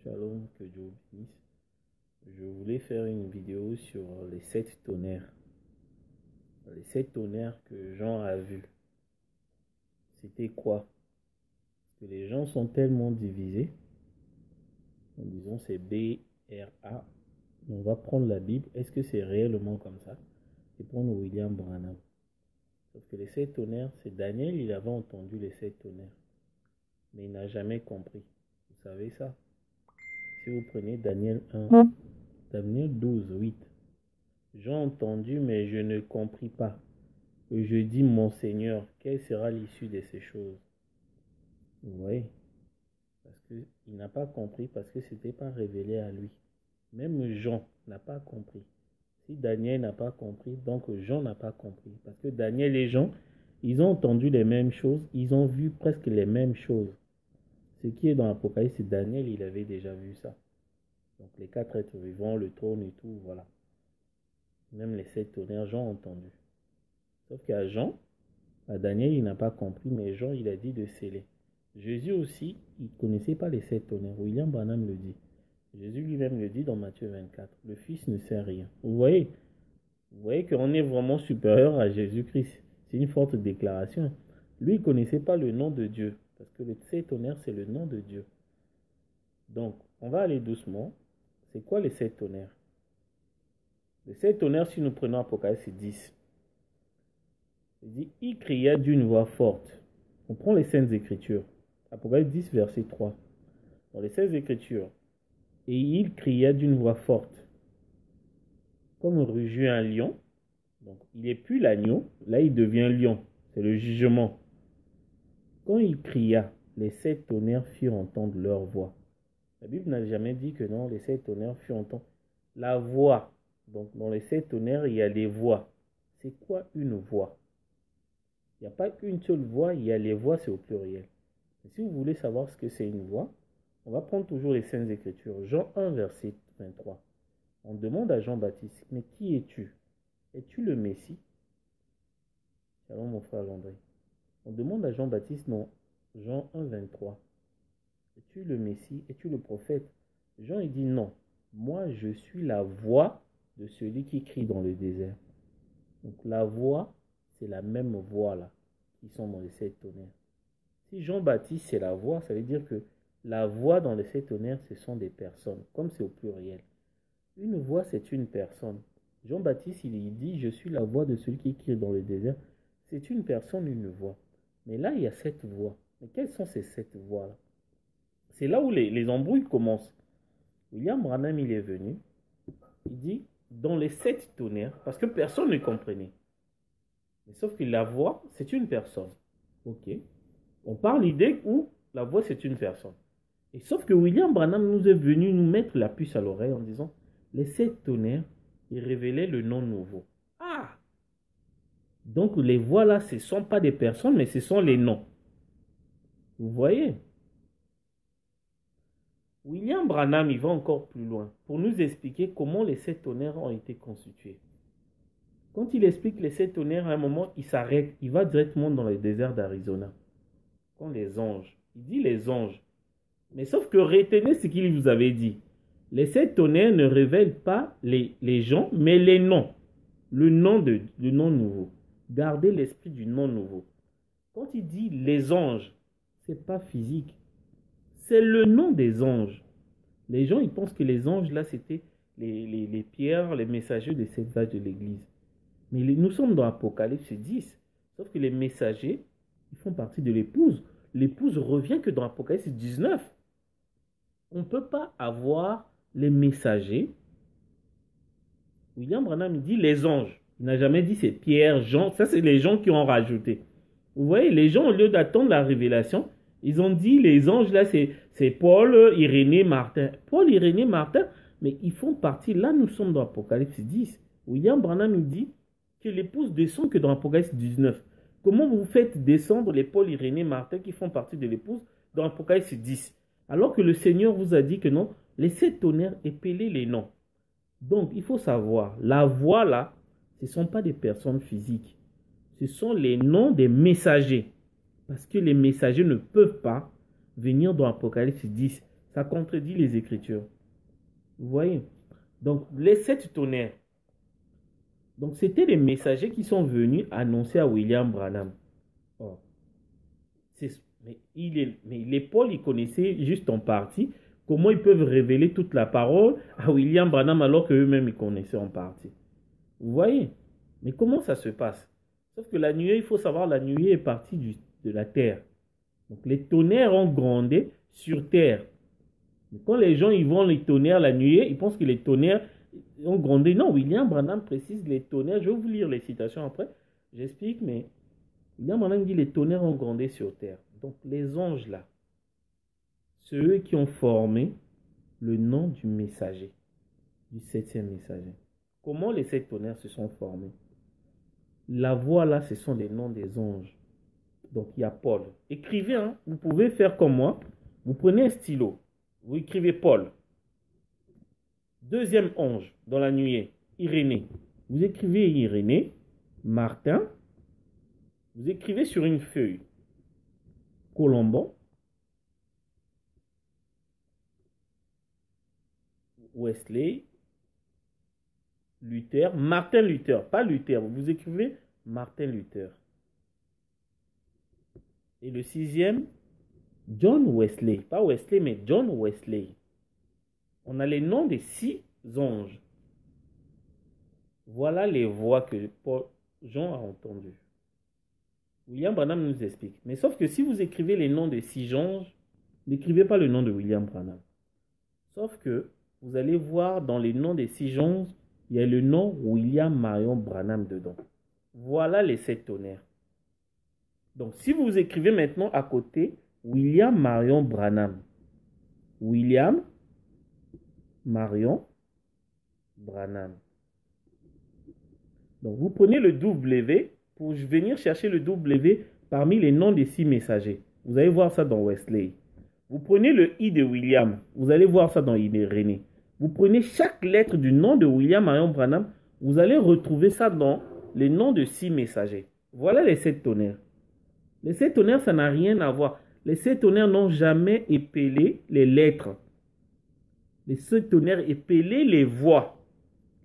Shalom, que Dieu vous bénisse. Je voulais faire une vidéo sur les 7 tonnerres. Les 7 tonnerres que Jean a vus. C'était quoi? Parce que les gens sont tellement divisés. En disant c'est B-R-A. On va prendre la Bible. Est-ce que c'est réellement comme ça? Et prendre William Branham. Sauf que les 7 tonnerres, c'est Daniel, il avait entendu les 7 tonnerres. Mais il n'a jamais compris. Vous savez ça? Si vous prenez Daniel 1, Daniel 12, 8. J'ai entendu, mais je ne compris pas. Et je dis, mon Seigneur, quelle sera l'issue de ces choses? Vous voyez? Parce qu'il n'a pas compris, parce que ce n'était pas révélé à lui. Même Jean n'a pas compris. Si Daniel n'a pas compris, donc Jean n'a pas compris. Parce que Daniel et Jean, ils ont entendu les mêmes choses, ils ont vu presque les mêmes choses. Ce qui est dans l'Apocalypse, Daniel, il avait déjà vu ça. Donc les 4 êtres vivants, le trône et tout, voilà. Même les 7 tonnerres, Jean a entendu. Sauf qu'à Jean, à Daniel, il n'a pas compris, mais Jean, il a dit de sceller. Jésus aussi, il ne connaissait pas les 7 tonnerres. William Branham le dit. Jésus lui-même le dit dans Matthieu 24. Le Fils ne sait rien. Vous voyez qu'on est vraiment supérieur à Jésus-Christ. C'est une forte déclaration. Lui, il ne connaissait pas le nom de Dieu. Parce que les 7 tonnerres, c'est le nom de Dieu. Donc, on va aller doucement. C'est quoi les 7 tonnerres? Les 7 tonnerres, si nous prenons Apocalypse 10, il dit, il cria d'une voix forte. On prend les Saintes Écritures. Apocalypse 10, verset 3. Dans les Saintes Écritures, et il cria d'une voix forte, comme rugit un lion. Donc, il n'est plus l'agneau, là il devient lion. C'est le jugement. Quand il cria, les 7 tonnerres firent entendre leur voix. La Bible n'a jamais dit que non, les 7 tonnerres firent entendre la voix. Donc, dans les 7 tonnerres, il y a des voix. C'est quoi une voix? Il n'y a pas une seule voix, il y a les voix, c'est au pluriel. Et si vous voulez savoir ce que c'est une voix, on va prendre toujours les Saintes Écritures. Jean 1, verset 23. On demande à Jean-Baptiste, mais qui es-tu? Es-tu le Messie? Shalom mon frère Landry. On demande à Jean-Baptiste, non. Jean 1, 23. Es-tu le Messie? Es-tu le prophète? Jean, il dit non. Moi, je suis la voix de celui qui crie dans le désert. Donc la voix, c'est la même voix là, qui sont dans les 7 tonnerres. Si Jean-Baptiste, c'est la voix, ça veut dire que la voix dans les 7 tonnerres, ce sont des personnes, comme c'est au pluriel. Une voix, c'est une personne. Jean-Baptiste, il dit, je suis la voix de celui qui crie dans le désert. C'est une personne, une voix. Mais là, il y a 7 voix. Mais quelles sont ces 7 voix-là? C'est là où les embrouilles commencent. William Branham, il est venu. Il dit, dans les 7 tonnerres, parce que personne ne comprenait. Mais sauf que la voix, c'est une personne. Ok. On parle l'idée où la voix, c'est une personne. Et sauf que William Branham nous est venu nous mettre la puce à l'oreille en disant, les 7 tonnerres, il révélait le nom nouveau. Ah! Donc les voix là, ce ne sont pas des personnes, mais ce sont les noms. Vous voyez? William Branham, il va encore plus loin pour nous expliquer comment les 7 tonnerres ont été constitués. Quand il explique les 7 tonnerres, à un moment, il s'arrête. Il va directement dans le désert d'Arizona. Quand les anges, il dit les anges. Mais sauf que retenez ce qu'il vous avait dit. Les 7 tonnerres ne révèlent pas les gens, mais les noms. Le nom nouveau. Gardez l'esprit du nom nouveau. Quand il dit les anges, ce n'est pas physique. C'est le nom des anges. Les gens, ils pensent que les anges, là, c'était les pierres, les messagers de cette vache de l'église. Mais nous sommes dans Apocalypse 10. Sauf que les messagers, ils font partie de l'épouse. L'épouse revient que dans Apocalypse 19. On ne peut pas avoir les messagers. William Branham dit les anges. Il n'a jamais dit c'est Pierre, Jean. Ça, c'est les gens qui ont rajouté. Vous voyez, les gens, au lieu d'attendre la révélation, ils ont dit les anges, là, c'est Paul, Irénée, Martin. Paul, Irénée, Martin, mais ils font partie. Là, nous sommes dans Apocalypse 10. William Branham, il dit que l'épouse descend que dans Apocalypse 19. Comment vous faites descendre les Paul, Irénée, Martin qui font partie de l'épouse dans Apocalypse 10? Alors que le Seigneur vous a dit que non, les 7 tonnerres, épelez les noms. Donc, il faut savoir, la voix là, ce ne sont pas des personnes physiques. Ce sont les noms des messagers. Parce que les messagers ne peuvent pas venir dans Apocalypse 10. Ça contredit les Écritures. Vous voyez? Donc, les 7 tonnerres. Donc, c'était les messagers qui sont venus annoncer à William Branham. Oh. Mais les Paul, ils connaissaient juste en partie comment ils peuvent révéler toute la parole à William Branham alors qu'eux-mêmes, ils connaissaient en partie. Vous voyez? Mais comment ça se passe? Sauf que la nuée, il faut savoir, la nuée est partie de la terre. Donc, les tonnerres ont grondé sur terre. Mais quand les gens ils vont les tonnerres la nuée, ils pensent que les tonnerres ont grondé. Non, William Branham précise les tonnerres. Je vais vous lire les citations après. J'explique, mais William Branham dit les tonnerres ont grondé sur terre. Donc les anges là, c'est eux qui ont formé le nom du messager, du 7e messager. Comment les 7 tonnerres se sont formés? La voix là, ce sont les noms des anges. Donc il y a Paul. Écrivez, hein, vous pouvez faire comme moi. Vous prenez un stylo. Vous écrivez Paul. Deuxième ange dans la nuée, Irénée. Vous écrivez Irénée, Martin. Vous écrivez sur une feuille Colomban, Wesley, Luther, Martin Luther, pas Luther. Vous écrivez Martin Luther. Et le 6e, John Wesley. Pas Wesley, mais John Wesley. On a les noms des 6 anges. Voilà les voix que Jean a entendues. William Branham nous explique. Mais sauf que si vous écrivez les noms des 6 anges, n'écrivez pas le nom de William Branham. Sauf que vous allez voir dans les noms des 6 anges, il y a le nom William Marion Branham dedans. Voilà les 7 tonnerres. Donc si vous écrivez maintenant à côté William Marion Branham, William Marion Branham. Donc vous prenez le W pour venir chercher le W parmi les noms des 6 messagers. Vous allez voir ça dans Wesley. Vous prenez le I de William. Vous allez voir ça dans Irénée. Vous prenez chaque lettre du nom de William Marion Branham. Vous allez retrouver ça dans les noms de 6 messagers. Voilà les 7 tonnerres. Les 7 tonnerres, ça n'a rien à voir. Les 7 tonnerres n'ont jamais épellé les lettres. Les 7 tonnerres épellaient les voix.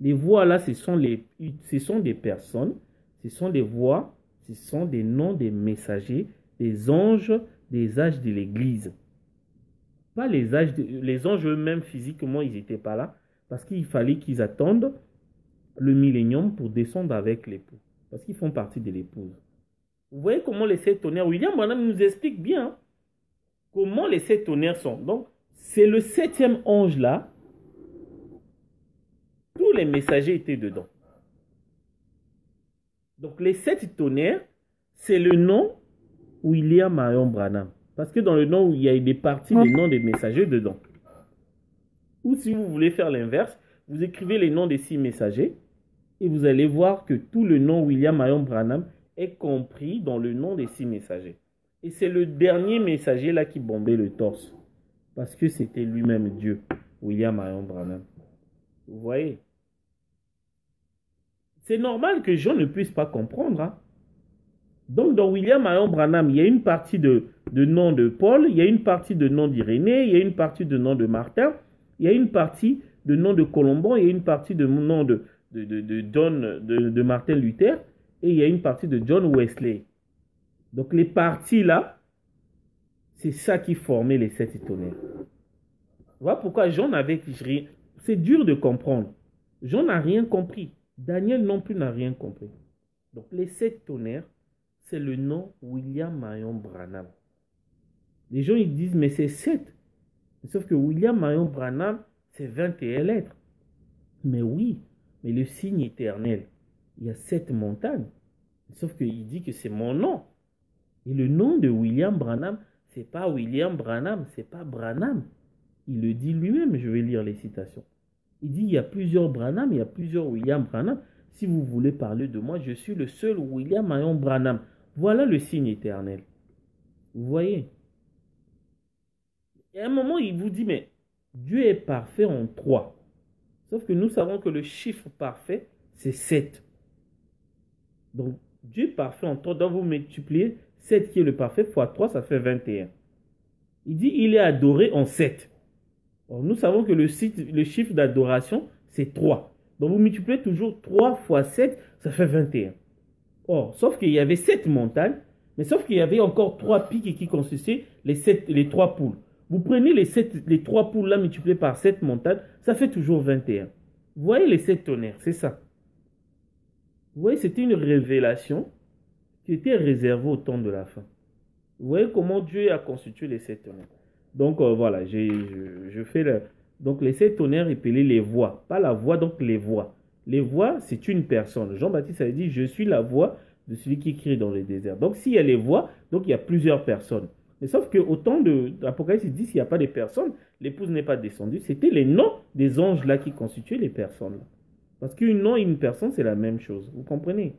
Les voix là, ce sont des personnes, ce sont des voix, ce sont des noms des messagers, des anges, des âges de l'Église. Pas les âges, les anges eux-mêmes physiquement, ils n'étaient pas là, parce qu'il fallait qu'ils attendent le millénium pour descendre avec l'époux, parce qu'ils font partie de l'épouse. Vous voyez comment les 7 tonnerres, William Branham nous explique bien comment les 7 tonnerres sont. Donc, c'est le 7e ange là. Tous les messagers étaient dedans. Donc, les 7 tonnerres, c'est le nom William Marion Branham. Parce que dans le nom, il y a des parties des noms des messagers dedans. Ou si vous voulez faire l'inverse, vous écrivez les noms des 6 messagers et vous allez voir que tout le nom William Marion Branham est compris dans le nom des 6 messagers. Et c'est le dernier messager là qui bombait le torse. Parce que c'était lui-même Dieu, William Marion Branham. Vous voyez? C'est normal que Jean ne puisse pas comprendre. Hein? Donc, dans William Marion Branham, il y a une partie de nom de Paul, il y a une partie de nom d'Irénée, il y a une partie de nom de Martin, il y a une partie de nom de Colomban, il y a une partie de nom de Martin Luther, et il y a une partie de John Wesley. Donc, les parties là, c'est ça qui formait les 7 tonnerres. Voilà pourquoi Jean n'avait rien. C'est dur de comprendre. Jean n'a rien compris. Daniel non plus n'a rien compris. Donc, les 7 tonnerres, c'est le nom William Marion Branham. Les gens, ils disent, mais c'est 7. Sauf que William Marion Branham, c'est 21 lettres. Mais oui, mais le signe éternel, il y a 7 montagnes. Sauf qu'il dit que c'est mon nom. Et le nom de William Branham, c'est pas William Branham, c'est pas Branham. Il le dit lui-même, je vais lire les citations. Il dit, il y a plusieurs Branham, il y a plusieurs William Branham. Si vous voulez parler de moi, je suis le seul William Marion Branham. Voilà le signe éternel. Vous voyez? Et à un moment, il vous dit, mais Dieu est parfait en 3. Sauf que nous savons que le chiffre parfait, c'est 7. Donc, Dieu est parfait en 3. Donc, vous multipliez 7 qui est le parfait fois 3, ça fait 21. Il dit, il est adoré en 7. Or, nous savons que le chiffre d'adoration, c'est 3. Donc, vous multipliez toujours 3 fois 7, ça fait 21. Or, sauf qu'il y avait 7 montagnes, mais sauf qu'il y avait encore 3 pics qui consistaient les 3 poules. Vous prenez les 3 poules là multipliées par 7 montagnes, ça fait toujours 21. Vous voyez les 7 tonnerres, c'est ça. Vous voyez, c'était une révélation qui était réservée au temps de la fin. Vous voyez comment Dieu a constitué les 7 tonnerres. Donc voilà, je fais le... Donc les 7 tonnerres appelés les voix. Pas la voix, donc les voix. Les voix, c'est une personne. Jean-Baptiste a dit, je suis la voix de celui qui crie dans le désert. Donc s'il y a les voix, donc il y a plusieurs personnes. Mais sauf qu'au temps d'Apocalypse 10, il n'y a pas de personnes, l'épouse n'est pas descendue. C'était les noms des anges là qui constituaient les personnes. Parce qu'un nom et une personne, c'est la même chose. Vous comprenez?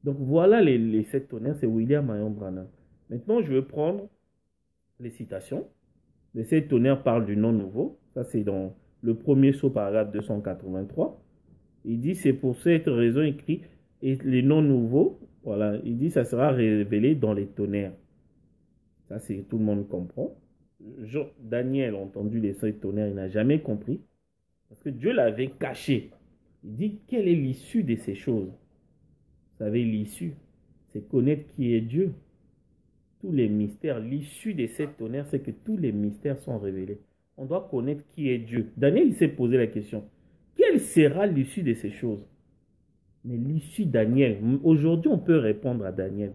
Donc voilà les 7 tonnerres, c'est William Marion Branham. Maintenant, je vais prendre les citations. Les 7 tonnerres parlent du nom nouveau. Ça, c'est dans le premier sceau, paragraphe 283. Il dit, c'est pour cette raison écrit, et les noms nouveaux, voilà, il dit, ça sera révélé dans les tonnerres. Ça, c'est tout le monde comprend. Daniel a entendu les 7 tonnerres, il n'a jamais compris. Parce que Dieu l'avait caché. Il dit, quelle est l'issue de ces choses? Vous savez, l'issue, c'est connaître qui est Dieu. Tous les mystères, l'issue des 7 tonnerres, c'est que tous les mystères sont révélés. On doit connaître qui est Dieu. Daniel, il s'est posé la question, quelle sera l'issue de ces choses? Mais l'issue, Daniel, aujourd'hui, on peut répondre à Daniel.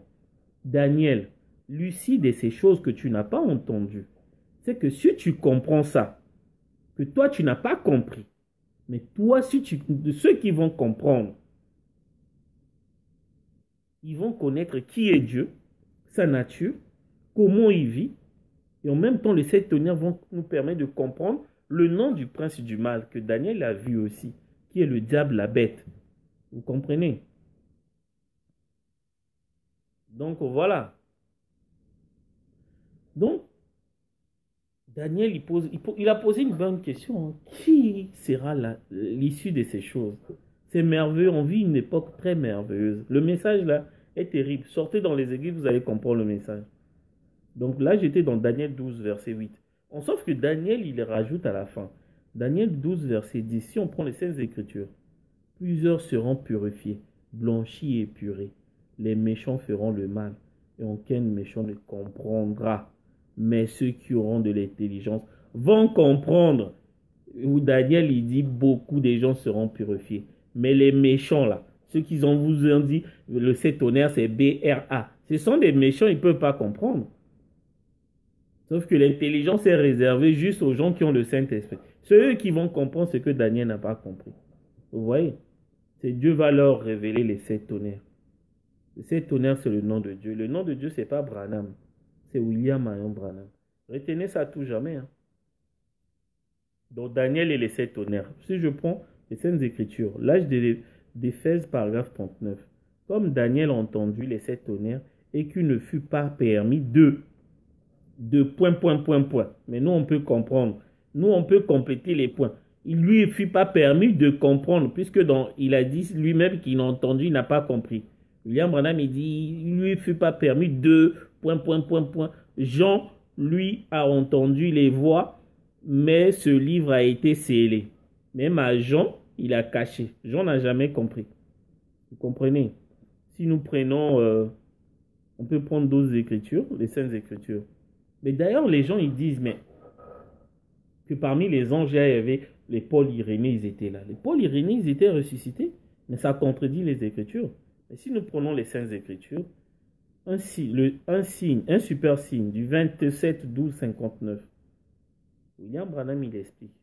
Daniel, l'issue de ces choses que tu n'as pas entendues, c'est que si tu comprends ça, que toi, tu n'as pas compris, mais toi, ceux qui vont comprendre, ils vont connaître qui est Dieu, sa nature, comment il vit, et en même temps, les 7 tonnerres vont nous permettre de comprendre le nom du prince du mal que Daniel a vu aussi, qui est le diable, la bête. Vous comprenez? Donc voilà. Donc, Daniel, il a posé une bonne question. Qui sera l'issue de ces choses? C'est merveilleux, on vit une époque très merveilleuse. Le message là est terrible. Sortez dans les églises, vous allez comprendre le message. Donc là, j'étais dans Daniel 12, verset 8. Sauf que Daniel, il rajoute à la fin. Daniel 12, verset 10. Si on prend les Saintes Écritures, plusieurs seront purifiés, blanchis et épurés. Les méchants feront le mal, et aucun méchant ne comprendra. Mais ceux qui auront de l'intelligence vont comprendre. Où Daniel, il dit, beaucoup de gens seront purifiés. Mais les méchants, là, ceux qui vous ont dit, le 7 tonnerres, c'est B-R-A. Ce sont des méchants, ils ne peuvent pas comprendre. Sauf que l'intelligence est réservée juste aux gens qui ont le Saint-Esprit. Ceux qui vont comprendre ce que Daniel n'a pas compris. Vous voyez? C'est Dieu va leur révéler les 7 tonnerres. Les 7 tonnerres, c'est le nom de Dieu. Le nom de Dieu, ce n'est pas Branham. C'est William Marion Branham. Retenez ça tout jamais. Hein? Donc Daniel et les 7 tonnerres. Si je prends les Saintes Écritures, l'âge d'Éphèse, paragraphe 39. Comme Daniel a entendu les 7 tonnerres et qu'il ne fut pas permis de point. Mais nous, on peut comprendre. Nous, on peut compléter les points. Il lui fut pas permis de comprendre, puisque il a dit lui-même qu'il n'a entendu, il n'a pas compris. William Branham, il dit, il lui fut pas permis de point. Jean, lui, a entendu les voix, mais ce livre a été scellé. Même à Jean, il a caché. Jean n'a jamais compris. Vous comprenez? Si nous prenons, on peut prendre d'autres écritures, les Saintes Écritures. Mais d'ailleurs, les gens, ils disent, mais que parmi les anges, il y avait les Paul Irénée, ils étaient là. Les Paul Irénée, ils étaient ressuscités, mais ça contredit les Écritures. Mais si nous prenons les Saintes Écritures, un super signe du 27-12-59, William Branham, il explique.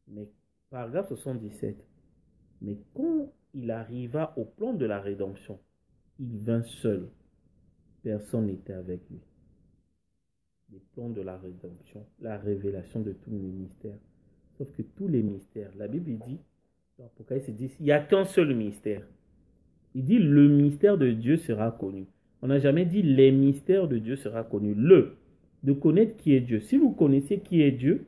Mais paragraphe 77, mais quand il arriva au plan de la rédemption, il vint seul. Personne n'était avec lui. Les plans de la rédemption, la révélation de tous les mystères. Sauf que tous les mystères, la Bible dit, dans l'Apocalypse, il n'y a qu'un seul mystère. Il dit le mystère de Dieu sera connu. On n'a jamais dit les mystères de Dieu sera connu. De connaître qui est Dieu. Si vous connaissez qui est Dieu,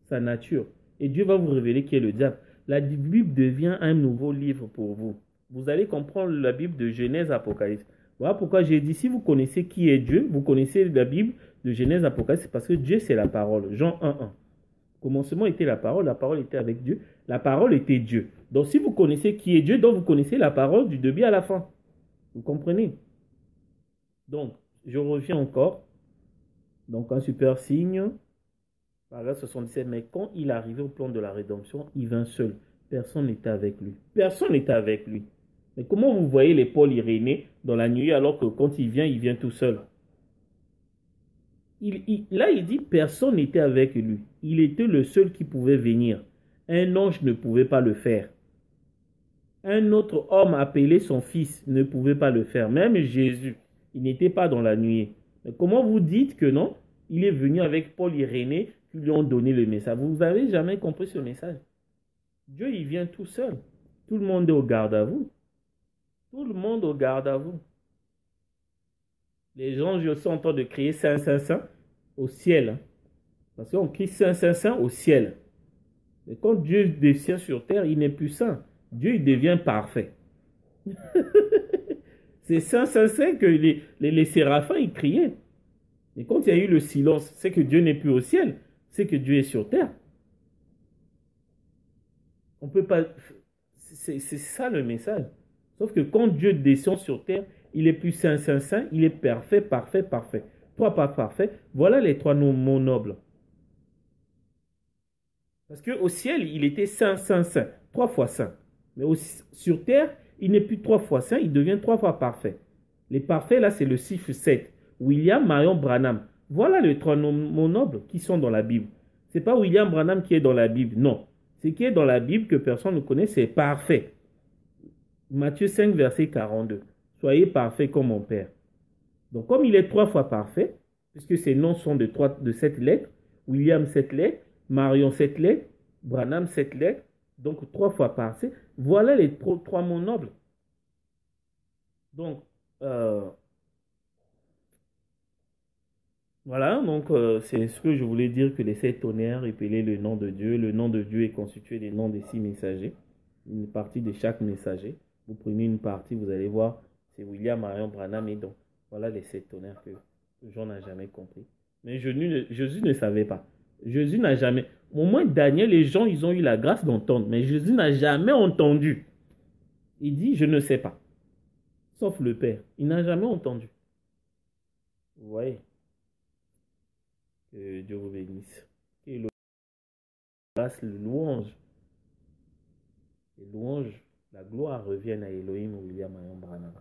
sa nature, et Dieu va vous révéler qui est le diable, la Bible devient un nouveau livre pour vous. Vous allez comprendre la Bible de Genèse, Apocalypse. Voilà pourquoi j'ai dit, si vous connaissez qui est Dieu, vous connaissez la Bible de Genèse, Apocalypse, parce que Dieu, c'est la parole. Jean 1:1. Au commencement était la parole était avec Dieu, la parole était Dieu. Donc si vous connaissez qui est Dieu, donc vous connaissez la parole du début à la fin. Vous comprenez? Donc, je reviens encore. Donc un super signe, paragraphe 77, mais quand il arrivait au plan de la rédemption, il vint seul. Personne n'était avec lui. Personne n'était avec lui. Mais comment vous voyez les Paul Irénée dans la nuit alors que quand il vient tout seul? Là, il dit personne n'était avec lui. Il était le seul qui pouvait venir. Un ange ne pouvait pas le faire. Un autre homme appelé son fils ne pouvait pas le faire. Même Jésus, il n'était pas dans la nuée. Mais comment vous dites que non? Il est venu avec Paul Irénée qui lui ont donné le message. Vous n'avez jamais compris ce message. Dieu, il vient tout seul. Tout le monde est au garde à vous. Tout le monde au garde à vous. Les gens sont en train de crier Saint, Saint, Saint au ciel. Parce qu'on crie Saint, Saint, Saint au ciel. Mais quand Dieu descend sur terre, il n'est plus saint. Dieu, il devient parfait. C'est Saint, Saint, Saint que les séraphins, ils criaient. Et quand il y a eu le silence, c'est que Dieu n'est plus au ciel. C'est que Dieu est sur terre. On peut pas... C'est ça le message. Sauf que quand Dieu descend sur terre, il est plus saint, saint, saint, il est parfait, parfait, parfait. Trois pas parfaits, voilà les trois mots nobles. Parce qu'au ciel, il était saint, saint, saint, trois fois saint. Mais sur terre, il n'est plus trois fois saint, il devient trois fois parfait. Les parfaits, là, c'est le chiffre 7. William Marion Branham. Voilà les trois mots nobles qui sont dans la Bible. Ce n'est pas William Branham qui est dans la Bible, non. Ce qui est dans la Bible que personne ne connaît, c'est parfait. Matthieu 5, verset 42. Soyez parfaits comme mon Père. Donc, comme il est trois fois parfait, puisque ses noms sont de 7 lettres, William 7 lettres, Marion 7 lettres, Branham 7 lettres, donc trois fois parfait, voilà les trois mots nobles. Donc, voilà, donc c'est ce que je voulais dire que les 7 tonnerres épelaient le nom de Dieu. Le nom de Dieu est constitué des noms des 6 messagers, une partie de chaque messager. Vous prenez une partie, vous allez voir, c'est William Marion Branham et donc voilà les 7 tonnerres que Jean n'a jamais compris. Mais Jésus ne savait pas. Jésus n'a jamais, au moins Daniel, les gens, ils ont eu la grâce d'entendre, mais Jésus n'a jamais entendu. Il dit, je ne sais pas. Sauf le Père, il n'a jamais entendu. Vous voyez? Que Dieu vous bénisse. Et le grâce, le louange. Les louanges, la gloire revienne à Elohim William Marion Branham.